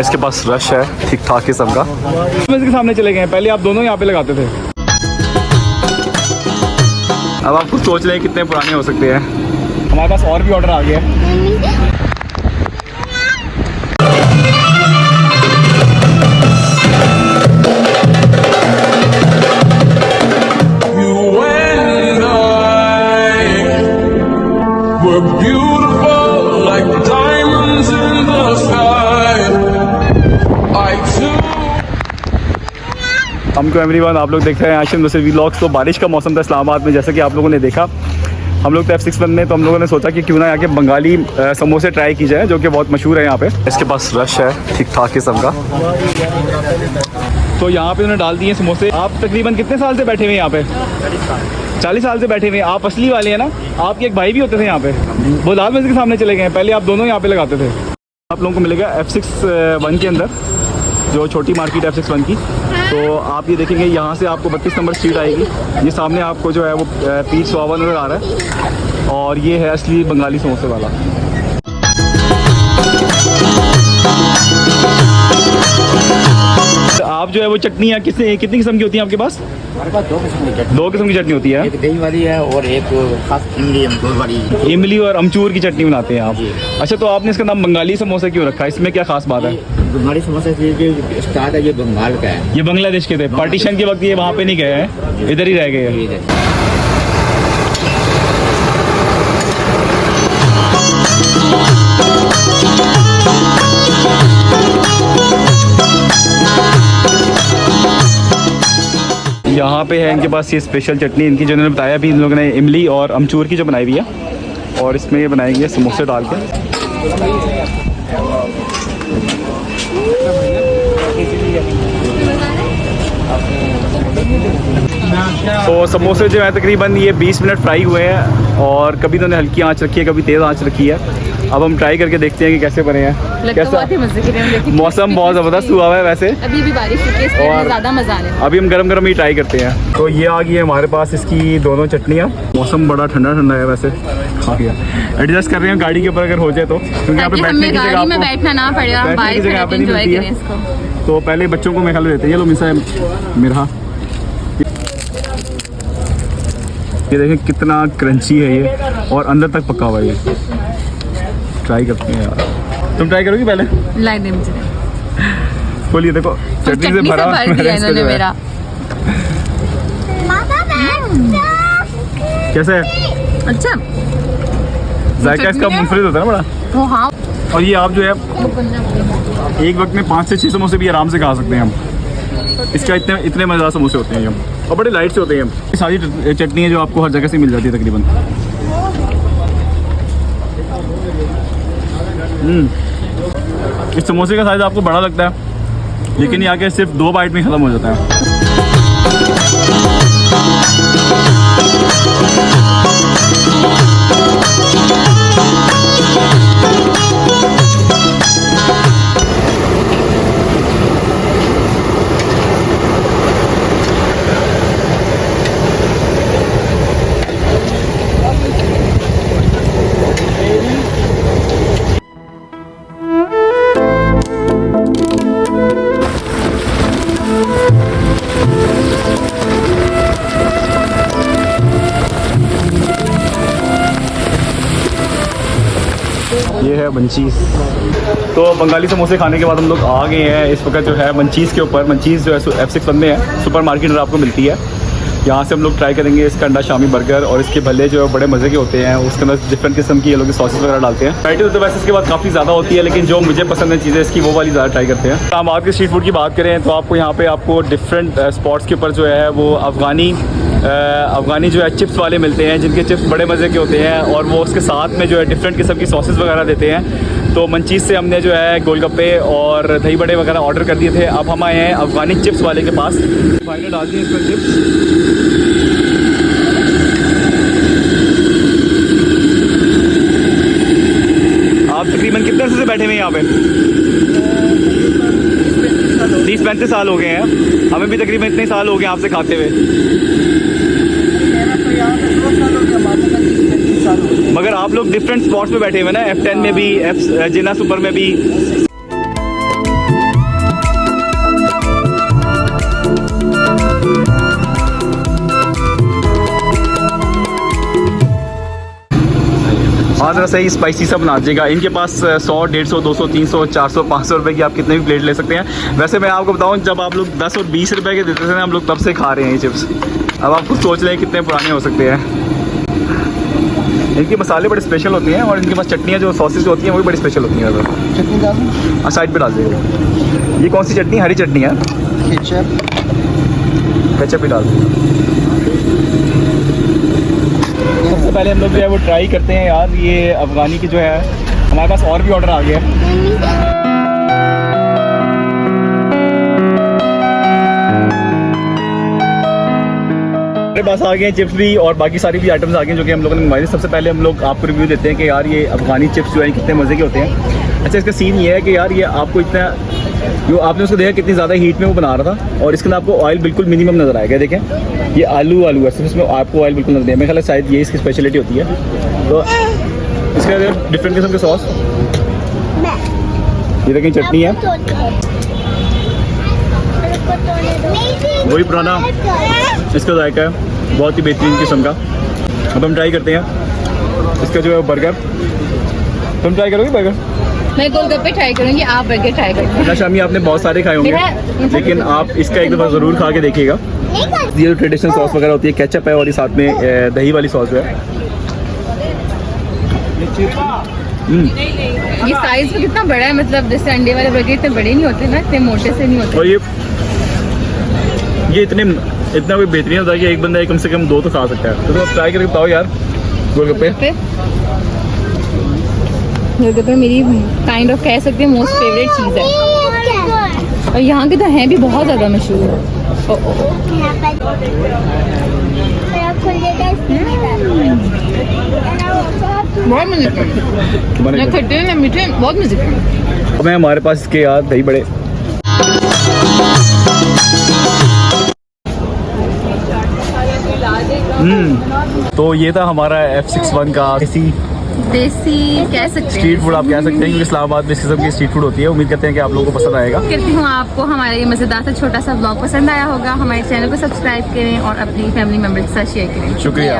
इसके पास रश है ठीक ठाक किस्म का। इसके सामने चले गए, पहले आप दोनों यहाँ पे लगाते थे। अब आप कुछ सोच रहे हैं कितने पुराने हो सकते हैं। हमारे पास और भी ऑर्डर आ गया है। हमको एवरीवन, आप लोग देख रहे हैं आशिम नसीर व्लॉग्स। तो बारिश का मौसम था इस्लामाबाद में, जैसे कि आप लोगों ने देखा। हम लोग तो F61 में, तो हम लोगों ने सोचा कि क्यों ना आके बंगाली समोसे ट्राई की जाए, जो कि बहुत मशहूर है यहाँ पे। इसके पास रश है ठीक ठाक किस्म का। तो यहाँ पे उन्होंने डाल दिए समोसे। आप तकरीबन कितने साल से बैठे हुए हैं यहाँ पे? 40 साल से बैठे हुए हैं। आप असली वाले हैं ना? आपके एक भाई भी होते थे यहाँ पे, वो लाल मस्जिद के सामने चले गए। पहले आप दोनों यहाँ पे लगाते थे। आप लोगों को मिलेगा F61 के अंदर, जो छोटी मार्केट F61 की। तो आप ये देखेंगे, यहाँ से आपको 32 नंबर स्ट्रीट आएगी। ये सामने आपको जो है वो पीच सुहावा नज़र आ रहा है, और ये है असली बंगाली समोसे वाला। आप जो है वो चटनियाँ कितनी किस्म की होती हैं आपके पास? हमारे पास 2 किस्म की चटनी। 2 किस्म की चटनी होती है, एक दही वाली है और एक खास इमली अमचूर वाली। इमली और अमचूर की चटनी बनाते हैं आप। अच्छा, तो आपने इसका नाम बंगाली समोसा क्यों रखा है? इसमें क्या खास बात है? बंगाली समोसा स्टार्ट है, ये बंगाल का है। ये बांग्लादेश के थे, पार्टीशन के वक्त ये वहाँ पे नहीं गए हैं, इधर ही रह गए हैं। यहाँ पे है इनके पास ये स्पेशल चटनी इनकी, जो इन्होंने बताया। अभी इन लोगों ने इमली और अमचूर की जो बनाई हुई है, और इसमें ये बनाएंगे समोसे डाल के। तो समोसे जो है तकरीबन ये 20 मिनट फ्राई हुए हैं, और कभी तो उन्होंने हल्की आंच रखी है, कभी तेज़ आंच रखी है। अब हम ट्राई करके देखते हैं कि कैसे बने हैं। कैसा मौसम बहुत ज़बरदस्त हुआ है वैसे, अभी भी बारिश होती है, और ज़्यादा मज़ा आने। अभी हम गरम गरम ही ट्राई करते हैं। तो ये आ गई है हमारे पास इसकी दोनों चटनियाँ। मौसम बड़ा ठंडा ठंडा है वैसे, खा गया। एडजस्ट कर रहे हैं गाड़ी के ऊपर अगर हो जाए तो, क्योंकि यहाँ पे बैठने की जगह आपको बैठना ना पड़ेगा, बैठने की जगह यहाँ पे नहीं मिलती है। तो पहले बच्चों को मैं ख्याल देते हैं। ये लो मिसा मेरा, ये देखें कितना क्रंची है ये, और अंदर तक पका हुआ है ये। ट्राई करते हैं यार। तुम ट्राई करोगी पहले? लाई दे मुझे। बोलिए, देखो चटनी से भरा मेरा। कैसा है? अच्छा, जायका इसका मुनफरिद होता है ना बड़ा। हाँ। और ये आप जो है एक वक्त में 5 से 6 समोसे भी आराम से खा सकते हैं हम। इसका इतने मज़ेदार समोसे होते हैं ये, और बड़े लाइट से होते हैं। सारी चटनी है जो आपको हर जगह से मिल जाती है तकरीबन। इस समोसे का साइज़ आपको बड़ा लगता है, लेकिन ये आके सिर्फ 2 बाइट में ख़त्म हो जाता है। ये है मंचीज़। तो बंगाली समोसे खाने के बाद हम लोग आ गए हैं इस वक्त जो है मंचीज़ के ऊपर। मंचीज़ जो है F61 में है, सुपर मार्केट में आपको मिलती है। यहाँ से हम लोग ट्राई करेंगे इसका अंडा शामी बर्गर, और इसके भल्ले जो है बड़े मज़े के होते हैं। उसके अंदर डिफरेंट किस्म की ये लोग सॉसेस वगैरह डालते हैं। वैराइटी तो वैसे इसके बाद काफ़ी ज़्यादा होती है, लेकिन जो मुझे पसंद है चीज़ें इसकी वो वाली ज़्यादा ट्राई करते हैं। इस्लामाबाद के स्ट्रीट फूड की बात करें तो आपको यहाँ पे आपको डिफरेंट स्पॉट्स के ऊपर जो है वो अफ़गानी जो है चिप्स वाले मिलते हैं, जिनके चिप्स बड़े मज़े के होते हैं, और वो उसके साथ में जो है डिफरेंट किस्म की सॉसेस वगैरह देते हैं। तो मंचीज़ से हमने जो है गोलगप्पे और दही बड़े वगैरह ऑर्डर कर दिए थे। अब हम आए हैं अफ़गानी चिप्स वाले के पास। भाई ने डाल दिए इसमें चिप्स। आप तकरीबन कितने अर्से से बैठे हुए हैं यहाँ पे? 30-35 साल हो गए हैं। हमें भी तकरीबन इतने साल हो गए आपसे खाते हुए। मगर आप लोग डिफरेंट स्पॉट्स पे बैठे हुए ना, F10 में भी, जिन्ना सुपर में भी। हाँ ज़रा सही स्पाइसी सा बना दीजिएगा। इनके पास 100, 150, 200, 300, 400, 500 रुपए की आप कितने भी प्लेट ले सकते हैं। वैसे मैं आपको बताऊँ, जब आप लोग 10 और 20 रुपए के देते थे ना, हम लोग तब से खा रहे हैं ये चिप्स। अब आप खुद सोच लें कितने पुराने हो सकते हैं। इनके मसाले बड़े स्पेशल होते हैं और इनके पास चटनियाँ जो सॉसेज होती हैं वो भी बड़ी स्पेशल होती हैं। चटनी डाल हाँ, साइड पे डाल दीजिएगा। ये कौन सी चटनी? हरी चटनी है। केचप केचप भी डाल दीजिए। सबसे पहले हम लोग जो है वो ट्राई करते हैं यार, ये अफ़गानी की जो है। हमारे पास और भी ऑर्डर आ गया है। हमारे पास आ गए हैं चिप्स भी और बाकी सारी भी आइटम्स आ गए हैं जो कि हम लोगों ने मंगवाई थी। सबसे पहले हम लोग आपको रिव्यू देते हैं कि यार ये अफ़गानी चिप्स जो है कितने मज़े के होते हैं। अच्छा, इसका सीन ये है कि यार ये आपको इतना, जो आपने उसको देखा कितनी ज़्यादा हीट में वो बना रहा था और इसके अंदर आपको ऑयल बिल्कुल मिनिमम नज़र आएगा। देखें, ये आलू है सिर्फ, इसमें आपको ऑयल बिल्कुल नजर नहीं है। मेरे ख्याल है शायद ये इसकी स्पेशलिटी होती है। तो इसके अंदर डिफरेंट किस्म के सॉस, ये देखें चटनी है, वही पुराना इसका जायका है, बहुत ही बेहतरीन किस्म का। अब हम ट्राई करते हैं इसका जो है बर्गर। तुम ट्राई करोगे बर्गर? मैं गोलगप्पे ट्राई करूंगी, आप बर्गर ट्राई करेंगे। अच्छा शामी, आपने बहुत सारे खाए होंगे, लेकिन आप इसका एक दफ़ा ज़रूर खा के देखिएगा। ये जो ट्रेडिशनल सॉस वगैरह होती है, केचप है और ये साथ में दही वाली सॉस जो है। ये साइज में कितना बड़ा है, मतलब जैसे अंडे वाले बर्गर इतने बड़े नहीं होते ना, इतने मोटे से नहीं होते। और ये इतना कोई बेहतरीन होता है कि एक बंदा कम से कम 2 तो खा सकता है। तो तुम ट्राई करके बताओ यार गोलगप्पे। गोलगप्पे मेरी काइंड ऑफ कह सकते हैं मोस्ट फेवरेट चीज़ है और यहाँ के तो हैं भी बहुत ज़्यादा मशहूर। बहुत मजे के, खट्टे ना मीठे, बहुत मजे के। अब हमारे पास इसके यार दही बड़े। तो ये था हमारा F61 का देसी कह सकते हैं, स्ट्रीट फूड आप कह सकते हैं, क्योंकि इस्लामाबाद में इस किस्म की स्ट्रीट फूड होती है। उम्मीद करते हैं कि आप लोगों को पसंद आएगा। करती हूँ आपको हमारा ये मज़ेदार सा छोटा सा ब्लॉग पसंद आया होगा। हमारे चैनल को सब्सक्राइब करें और अपनी फैमिली मेम्बर के साथ शेयर करें। शुक्रिया।